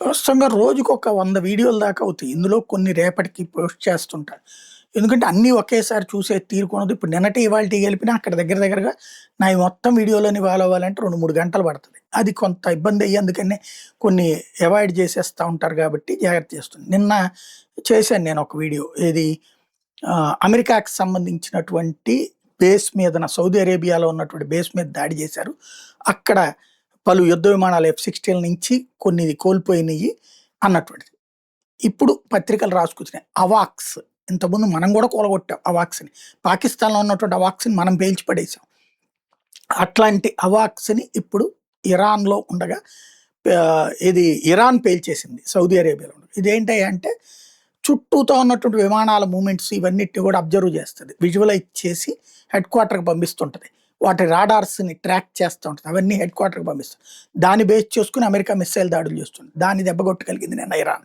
వాస్తవంగా రోజుకొక 100 వీడియోల దాకా అవుతాయి. ఇందులో కొన్ని రేపటికి పోస్ట్ చేస్తుంటాను. ఎందుకంటే అన్నీ ఒకేసారి చూసే తీరుకున్నది. ఇప్పుడు నిన్నటి ఇవాల్టి కలిపినా అక్కడ దగ్గర దగ్గరగా నాయి మొత్తం వీడియోలన్నీ ఫాలో అవ్వాలంటే 2, 3 గంటలు పడతది. అది కొంత ఇబ్బందయ్యి అందుకనే కొన్ని అవాయిడ్ చేసేస్తా ఉంటారు కాబట్టి జాగ్రత్త చేస్తుంది. నిన్న చేశాను నేనొక వీడియో. ఏది అమెరికాకి సంబంధించినటువంటి బేస్ మీదన సౌదీ అరేబియాలో ఉన్నటువంటి బేస్ మీద దాడి చేశారు. అక్కడ పలు యుద్ధ విమానాలు F-16 నుంచి కొన్ని కోల్పోయినయి అన్నటువంటిది. ఇప్పుడు పత్రికలు రాసుకొచ్చినాయి. అవాక్స్ ఇంతకుముందు మనం కూడా కూలగొట్టాం అవాక్స్‌ని. పాకిస్తాన్‌లో ఉన్నటువంటి అవాక్స్‌ని మనం పేల్చి పడేసాం. అట్లాంటి అవాక్స్‌ని ఇప్పుడు ఇరాన్‌లో ఉండగా ఇది ఇరాన్ పేల్చేసింది సౌదీ అరేబియాలో. ఇదేంటంటే చుట్టూతో ఉన్నటువంటి విమానాల మూవ్‌మెంట్స్ ఇవన్నిటిని కూడా అబ్జర్వ్ చేస్తది. విజువలైజ్ చేసి హెడ్ క్వార్టర్‌కి పంపిస్తుంటది. వాటి రాడార్స్‌ని ట్రాక్ చేస్తా ఉంటది. అవన్నీ హెడ్ క్వార్టర్‌కి పంపిస్తుంది. దాన్ని బేస్ చేసుకొని అమెరికా మిస్సైల్ దాడులు చేస్తుంది. దాన్ని దెబ్బకొట్టగలిగింది నిన్న ఇరాన్.